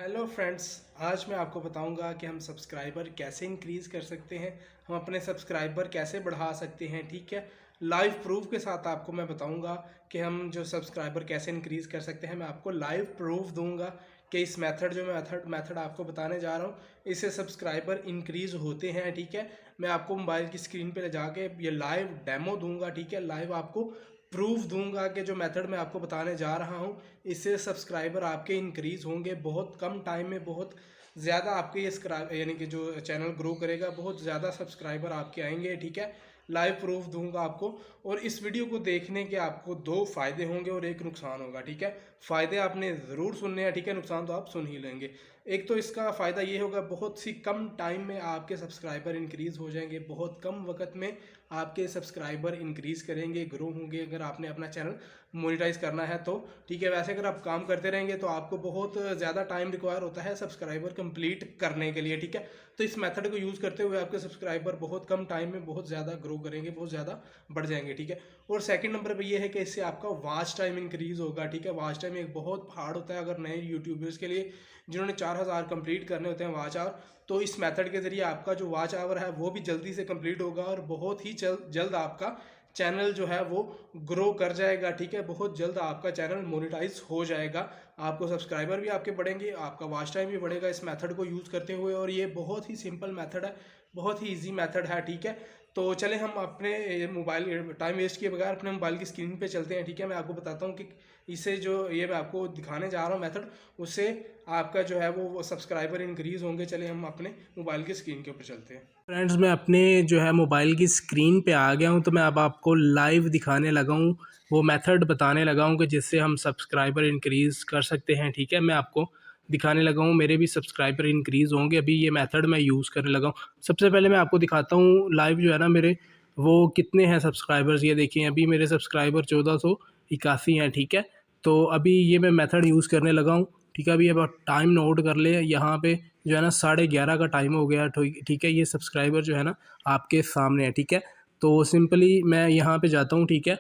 Hello friends, आज मैं आपको बताऊंगा कि हम सब्सक्राइबर कैसे इंक्रीज़ कर सकते हैं, हम अपने सब्सक्राइबर कैसे बढ़ा सकते हैं। ठीक है, लाइव प्रूफ के साथ आपको मैं बताऊंगा कि हम जो सब्सक्राइबर कैसे इंक्रीज़ कर सकते हैं। मैं आपको लाइव प्रूफ दूंगा कि इस मेथड जो मेथड आपको बताने जा रहा हूँ, इससे सब्सक्राइबर इंक्रीज़ होते हैं। ठीक है, मैं आपको मोबाइल की स्क्रीन पर ले जाके ये लाइव डेमो दूंगा। ठीक है, लाइव आपको प्रूफ दूंगा कि जो मेथड मैं आपको बताने जा रहा हूँ, इससे सब्सक्राइबर आपके इंक्रीज़ होंगे। बहुत कम टाइम में बहुत ज़्यादा आपके ये यानी कि जो चैनल ग्रो करेगा, बहुत ज़्यादा सब्सक्राइबर आपके आएंगे। ठीक है, लाइव प्रूफ दूंगा आपको। और इस वीडियो को देखने के आपको दो फ़ायदे होंगे और एक नुकसान होगा। ठीक है, फ़ायदे आपने ज़रूर सुनने हैं। ठीक है, नुकसान तो आप सुन ही लेंगे। एक तो इसका फ़ायदा ये होगा, बहुत सी कम टाइम में आपके सब्सक्राइबर इंक्रीज़ हो जाएंगे। बहुत कम वक्त में आपके सब्सक्राइबर इंक्रीज़ करेंगे, ग्रो होंगे, अगर आपने अपना चैनल मोनेटाइज करना है तो। ठीक है, वैसे अगर आप काम करते रहेंगे तो आपको बहुत ज़्यादा टाइम रिक्वायर होता है सब्सक्राइबर कंप्लीट करने के लिए। ठीक है, तो इस मेथड को यूज़ करते हुए आपके सब्सक्राइबर बहुत कम टाइम में बहुत ज़्यादा ग्रो करेंगे, बहुत ज़्यादा बढ़ जाएंगे। ठीक है, और सेकंड नंबर पे ये है कि इससे आपका वॉच टाइम इंक्रीज़ होगा। ठीक है, वॉच टाइम एक बहुत हार्ड होता है अगर नए यूट्यूबर्स के लिए, जिन्होंने 4000 कंप्लीट करने होते हैं वॉच आवर। तो इस मेथड के ज़रिए आपका जो वॉच आवर है वो भी जल्दी से कंप्लीट होगा और बहुत ही जल्द आपका चैनल जो है वो ग्रो कर जाएगा। ठीक है, बहुत जल्द आपका चैनल मोनेटाइज हो जाएगा, आपको सब्सक्राइबर भी आपके बढ़ेंगे, आपका वॉच टाइम भी बढ़ेगा इस मेथड को यूज़ करते हुए। और ये बहुत ही सिंपल मेथड है, बहुत ही इजी मेथड है। ठीक है, तो चले हम अपने मोबाइल टाइम वेस्ट किए बगैर अपने मोबाइल की स्क्रीन पे चलते हैं। ठीक है, मैं आपको बताता हूँ कि इसे जो ये मैं आपको दिखाने जा रहा हूँ मेथड, उससे आपका जो है वो सब्सक्राइबर इंक्रीज़ होंगे। चले हम अपने मोबाइल की स्क्रीन के ऊपर चलते हैं। फ्रेंड्स, मैं अपने जो है मोबाइल की स्क्रीन पे आ गया हूँ, तो मैं अब आपको लाइव दिखाने लगा हूँ, वो मेथड बताने लगा हूँ कि जिससे हम सब्सक्राइबर इंक्रीज़ कर सकते हैं। ठीक है, मैं आपको दिखाने लगा हूँ, मेरे भी सब्सक्राइबर इंक्रीज़ होंगे। अभी ये मेथड मैं यूज़ करने लगा हूँ। सबसे पहले मैं आपको दिखाता हूँ लाइव जो है ना मेरे वो कितने हैं सब्सक्राइबर्स। ये देखिए, अभी मेरे सब्सक्राइबर 1481 हैं। ठीक है, तो अभी ये मैं मेथड यूज़ करने लगा हूँ। ठीक है, अभी अब टाइम नोट कर ले, यहाँ पे जो है ना 11:30 का टाइम हो गया। ठीक है, ये सब्सक्राइबर जो है ना आपके सामने है। ठीक है, तो सिंपली मैं यहाँ पे जाता हूँ। ठीक है,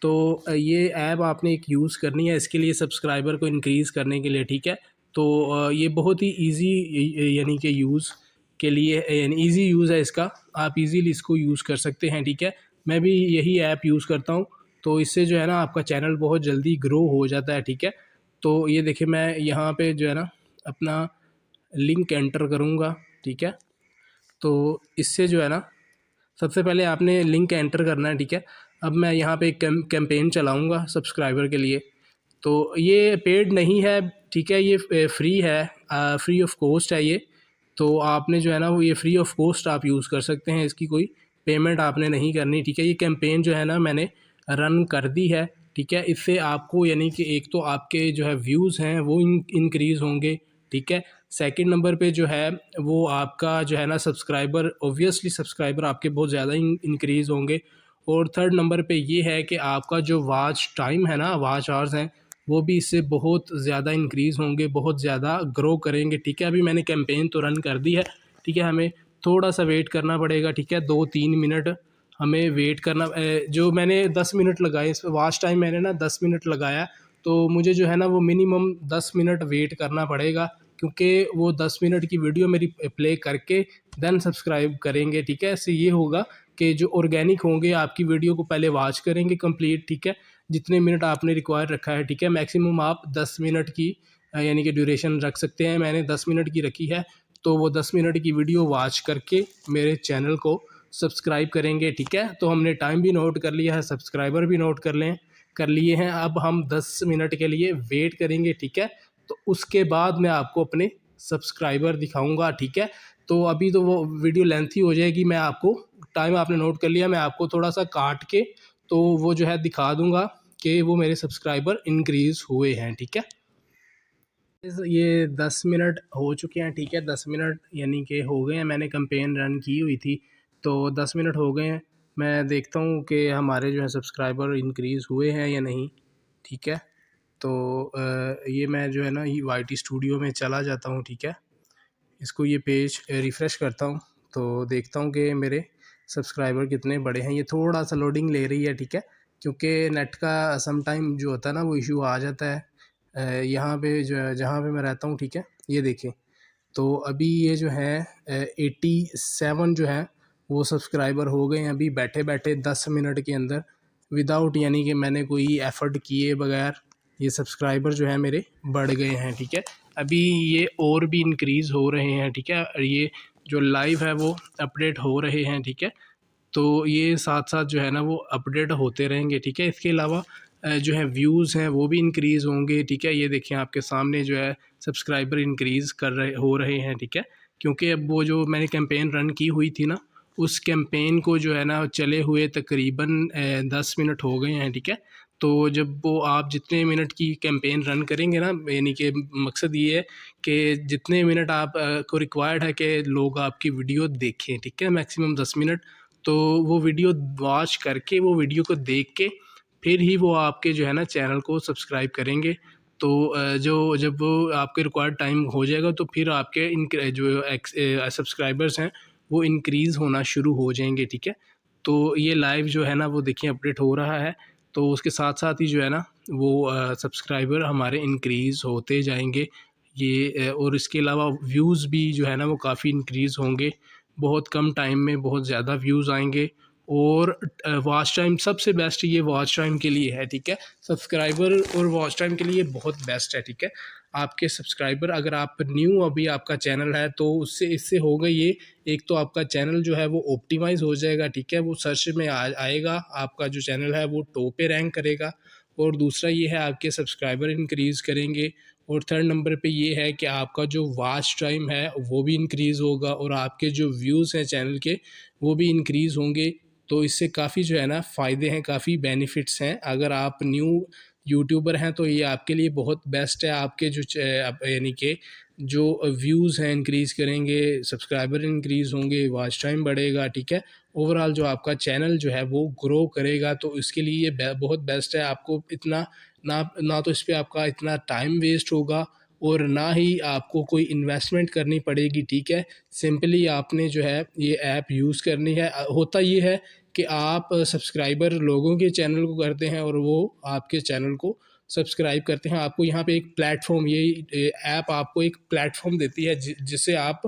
तो ये ऐप आपने एक यूज़ करनी है इसके लिए, सब्सक्राइबर को इंक्रीज़ करने के लिए। ठीक है, तो ये बहुत ही ईजी यानी कि यूज़ के लिए, यानी ईजी यूज़ है इसका, आप इजीली इसको यूज़ कर सकते हैं। ठीक है, मैं भी यही ऐप यूज़ करता हूँ, तो इससे जो है ना आपका चैनल बहुत जल्दी ग्रो हो जाता है। ठीक है, तो ये देखिए, मैं यहाँ पे जो है ना अपना लिंक एंटर करूँगा। ठीक है, तो इससे जो है ना सबसे पहले आपने लिंक एंटर करना है। ठीक है, अब मैं यहाँ पे एक कैंपेन चलाऊँगा सब्सक्राइबर के लिए। तो ये पेड नहीं है। ठीक है, ये फ्री है, फ्री ऑफ कॉस्ट है ये। तो आपने जो है ना वो ये फ्री ऑफ कॉस्ट आप यूज़ कर सकते हैं, इसकी कोई पेमेंट आपने नहीं करनी। ठीक है, ये कैंपेन जो है ना मैंने रन कर दी है। ठीक है, इससे आपको यानी कि एक तो आपके जो है व्यूज़ हैं वो इंक्रीज़ होंगे। ठीक है, सेकंड नंबर पे जो है वो आपका जो है ना सब्सक्राइबर, ऑब्वियसली सब्सक्राइबर आपके बहुत ज़्यादा इंक्रीज़ होंगे। और थर्ड नंबर पे ये है कि आपका जो वॉच टाइम है ना, वॉच आवर्स हैं, वो भी इससे बहुत ज़्यादा इंक्रीज़ होंगे, बहुत ज़्यादा ग्रो करेंगे। ठीक है, अभी मैंने कैंपेन तो रन कर दी है। ठीक है, हमें थोड़ा सा वेट करना पड़ेगा। ठीक है, 2-3 मिनट हमें वेट करना। जो मैंने 10 मिनट लगाए, इस वॉच टाइम मैंने ना 10 मिनट लगाया, तो मुझे जो है ना वो मिनिमम 10 मिनट वेट करना पड़ेगा, क्योंकि वो 10 मिनट की वीडियो मेरी प्ले करके देन सब्सक्राइब करेंगे। ठीक है, इससे ये होगा कि जो ऑर्गेनिक होंगे आपकी वीडियो को पहले वॉच करेंगे कंप्लीट। ठीक है, जितने मिनट आपने रिक्वायर रखा है। ठीक है, मैक्सिमम आप 10 मिनट की यानी कि ड्यूरेशन रख सकते हैं, मैंने 10 मिनट की रखी है। तो वो 10 मिनट की वीडियो वॉच करके मेरे चैनल को सब्सक्राइब करेंगे। ठीक है, तो हमने टाइम भी नोट कर लिया है, सब्सक्राइबर भी नोट कर लिए हैं। अब हम 10 मिनट के लिए वेट करेंगे। ठीक है, तो उसके बाद मैं आपको अपने सब्सक्राइबर दिखाऊंगा। ठीक है, तो अभी तो वो वीडियो लेंथी हो जाएगी, मैं आपको टाइम आपने नोट कर लिया, मैं आपको थोड़ा सा काट के तो वो जो है दिखा दूंगा कि वो मेरे सब्सक्राइबर इंक्रीज़ हुए हैं। ठीक है, ये 10 मिनट हो चुके हैं। ठीक है, 10 मिनट यानी कि हो गए हैं, मैंने कैंपेन रन की हुई थी, तो 10 मिनट हो गए हैं। मैं देखता हूँ कि हमारे जो है सब्सक्राइबर इंक्रीज़ हुए हैं या नहीं। ठीक है, तो ये मैं जो है ना ये वाईटी स्टूडियो में चला जाता हूँ। ठीक है, इसको ये पेज रिफ़्रेश करता हूँ, तो देखता हूँ कि मेरे सब्सक्राइबर कितने बड़े हैं। ये थोड़ा सा लोडिंग ले रही है। ठीक है, क्योंकि नेट का सम टाइम जो होता है ना वो इशू आ जाता है यहाँ पे जो है जहाँ पे मैं रहता हूँ। ठीक है, ये देखिए, तो अभी ये जो है 87 जो है वो सब्सक्राइबर हो गए हैं अभी बैठे-बैठे 10 मिनट के अंदर, विदाउट यानी कि मैंने कोई एफ़र्ट किए बगैर ये सब्सक्राइबर जो है मेरे बढ़ गए हैं, ठीक है। अभी ये और भी इंक्रीज़ हो रहे हैं, ठीक है। और ये जो लाइव है वो अपडेट हो रहे हैं, ठीक है। तो ये साथ-साथ जो है ना वो अपडेट होते रहेंगे, ठीक है। इसके अलावा जो है व्यूज़ हैं वो भी इंक्रीज़ होंगे, ठीक है। ये देखिए आपके सामने जो है सब्सक्राइबर इंक्रीज़ कर रहे हो रहे हैं, ठीक है। क्योंकि अब वो जो मैंने कैंपेन रन की हुई थी ना, उस कैंपेन को जो है ना चले हुए तकरीबन 10 मिनट हो गए हैं, ठीक है। तो जब वो आप जितने मिनट की कैंपेन रन करेंगे ना, यानी कि मकसद ये है कि जितने मिनट आप को रिक्वायर्ड है कि लोग आपकी वीडियो देखें, ठीक है, मैक्सिमम 10 मिनट। तो वो वीडियो वॉच करके, वो वीडियो को देख के फिर ही वो आपके जो है ना चैनल को सब्सक्राइब करेंगे। तो जो जब वो आपके रिक्वायर्ड टाइम हो जाएगा तो फिर आपके जो सब्सक्राइबर्स हैं वो इंक्रीज़ होना शुरू हो जाएंगे, ठीक है। तो ये लाइव जो है ना वो देखिए अपडेट हो रहा है, तो उसके साथ साथ ही जो है ना वो सब्सक्राइबर हमारे इंक्रीज़ होते जाएंगे। ये और इसके अलावा व्यूज़ भी जो है ना वो काफ़ी इंक्रीज़ होंगे, बहुत कम टाइम में बहुत ज़्यादा व्यूज़ आएंगे। और वॉच टाइम सबसे बेस्ट ये वॉच टाइम के लिए है, ठीक है। सब्सक्राइबर और वॉच टाइम के लिए बहुत बेस्ट है, ठीक है। आपके सब्सक्राइबर, अगर आप न्यू अभी आपका चैनल है तो उससे इससे होगा ये, एक तो आपका चैनल जो है वो ऑप्टिमाइज़ हो जाएगा, ठीक है, वो सर्च में आएगा, आपका जो चैनल है वो टॉप पे रैंक करेगा। और दूसरा ये है आपके सब्सक्राइबर इंक्रीज़ करेंगे। और थर्ड नंबर पे ये है कि आपका जो वॉच टाइम है वो भी इंक्रीज़ होगा और आपके जो व्यूज़ हैं चैनल के वो भी इंक्रीज़ होंगे। तो इससे काफ़ी जो है ना फ़ायदे हैं, काफ़ी बेनिफिट्स हैं। अगर आप न्यू यूट्यूबर हैं तो ये आपके लिए बहुत बेस्ट है। आपके जो यानी कि जो व्यूज़ हैं इंक्रीज़ करेंगे, सब्सक्राइबर इंक्रीज़ होंगे, वॉच टाइम बढ़ेगा, ठीक है। ओवरऑल जो आपका चैनल जो है वो ग्रो करेगा, तो इसके लिए ये बहुत बेस्ट है। आपको इतना ना ना तो इस पे आपका इतना टाइम वेस्ट होगा और ना ही आपको कोई इन्वेस्टमेंट करनी पड़ेगी, ठीक है। सिंपली आपने जो है ये ऐप यूज़ करनी है। होता ये है कि आप सब्सक्राइबर लोगों के चैनल को करते हैं और वो आपके चैनल को सब्सक्राइब करते हैं। आपको यहाँ पे एक प्लेटफॉर्म, ये ऐप आपको एक प्लेटफॉर्म देती है जिससे आप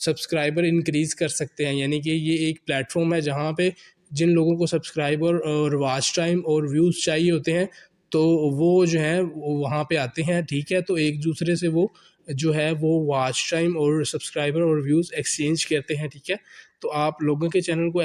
सब्सक्राइबर इंक्रीज़ कर सकते हैं। यानी कि ये एक प्लेटफॉर्म है जहाँ पे जिन लोगों को सब्सक्राइबर और वॉच टाइम और व्यूज़ चाहिए होते हैं तो वो जो है वहाँ पे आते हैं, ठीक है। तो एक दूसरे से वो जो है वो वॉच टाइम और सब्सक्राइबर और व्यूज़ एक्सचेंज करते हैं, ठीक है। तो आप लोगों के चैनल को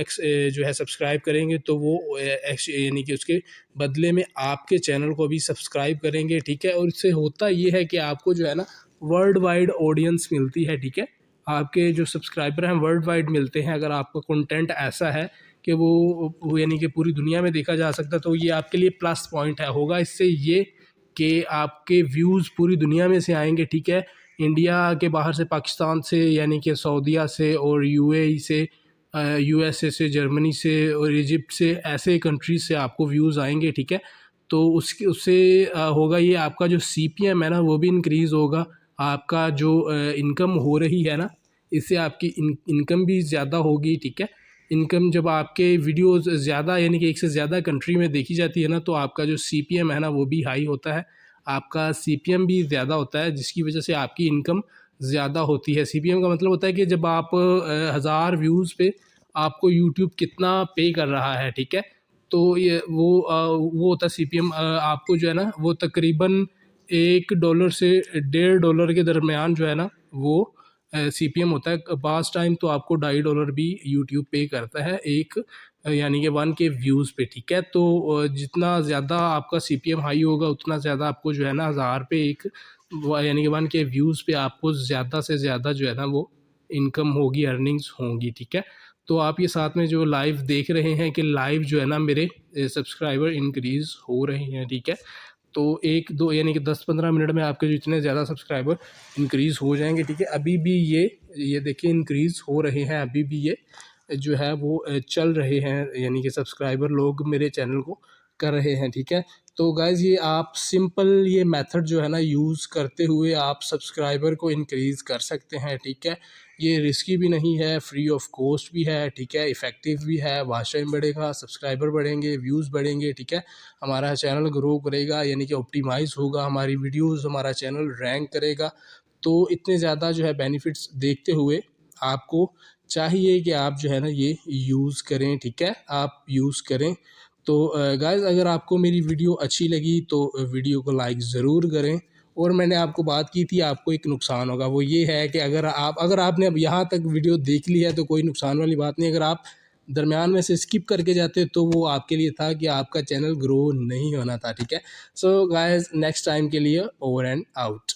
जो है सब्सक्राइब करेंगे तो वो यानी कि उसके बदले में आपके चैनल को भी सब्सक्राइब करेंगे, ठीक है। और इससे होता ये है कि आपको जो है ना वर्ल्ड वाइड ऑडियंस मिलती है, ठीक है। आपके जो सब्सक्राइबर हैं वर्ल्ड वाइड मिलते हैं। अगर आपका कंटेंट ऐसा है कि वो यानी कि पूरी दुनिया में देखा जा सकता है तो ये आपके लिए प्लस पॉइंट है होगा। इससे ये कि आपके व्यूज़ पूरी दुनिया में से आएंगे, ठीक है। इंडिया के बाहर से, पाकिस्तान से, यानी कि सऊदीया से और यूएई से, यूएसए से, जर्मनी से और इजिप्ट से, ऐसे कंट्रीज से आपको व्यूज़ आएंगे, ठीक है। तो उसके उससे होगा ये, आपका जो सीपीएम है ना वो भी इंक्रीज़ होगा। आपका जो इनकम हो रही है ना, इससे आपकी इनकम भी ज़्यादा होगी, ठीक है। इनकम जब आपके वीडियोस ज़्यादा यानी कि एक से ज़्यादा कंट्री में देखी जाती है ना तो आपका जो सीपीएम है ना वो भी हाई होता है, आपका सीपीएम भी ज़्यादा होता है, जिसकी वजह से आपकी इनकम ज़्यादा होती है। सीपीएम का मतलब होता है कि जब आप 1000 व्यूज़ पे आपको यूट्यूब कितना पे कर रहा है, ठीक है। तो ये वो होता है सीपीएम। आपको जो है ना वो तकरीबन $1 से $1.5 के दरमियान जो है ना वो सीपीएम होता है। पास टाइम तो आपको $2.5 भी यूट्यूब पे करता है एक यानी कि 1K व्यूज़ पे, ठीक है। तो जितना ज़्यादा आपका सीपीएम हाई होगा उतना ज़्यादा आपको जो है ना 1000 पे एक यानी कि 1K व्यूज़ पे आपको ज़्यादा से ज़्यादा जो है ना वो इनकम होगी, अर्निंग्स होंगी, ठीक है। तो आप ये साथ में जो लाइव देख रहे हैं कि लाइव जो है ना मेरे सब्सक्राइबर इंक्रीज़ हो रहे हैं, ठीक है। तो 1-2 यानी कि 10-15 मिनट में आपके जो इतने ज़्यादा सब्सक्राइबर इंक्रीज़ हो जाएंगे, ठीक है। अभी भी ये देखिए इंक्रीज़ हो रहे हैं, अभी भी ये जो है वो चल रहे हैं, यानी कि सब्सक्राइबर लोग मेरे चैनल को कर रहे हैं, ठीक है। तो गाइज़ ये आप सिंपल ये मेथड जो है ना यूज़ करते हुए आप सब्सक्राइबर को इंक्रीज़ कर सकते हैं, ठीक है। ये रिस्की भी नहीं है, फ्री ऑफ कॉस्ट भी है, ठीक है, इफ़ेक्टिव भी है। वॉच टाइम बढ़ेगा, सब्सक्राइबर बढ़ेंगे, व्यूज़ बढ़ेंगे, ठीक है। हमारा चैनल ग्रो करेगा यानी कि ऑप्टिमाइज़ होगा, हमारी वीडियोज़, हमारा चैनल रैंक करेगा। तो इतने ज़्यादा जो है बेनिफिट्स देखते हुए आपको चाहिए कि आप जो है ना ये यूज़ करें, ठीक है, आप यूज़ करें। तो गाइस अगर आपको मेरी वीडियो अच्छी लगी तो वीडियो को लाइक ज़रूर करें। और मैंने आपको बात की थी आपको एक नुकसान होगा, वो ये है कि अगर आपने अब यहाँ तक वीडियो देख ली है तो कोई नुकसान वाली बात नहीं। अगर आप दरमियान में से स्किप करके जाते तो वो आपके लिए था कि आपका चैनल ग्रो नहीं होना था, ठीक है। सो गाइस नेक्स्ट टाइम के लिए ओवर एंड आउट।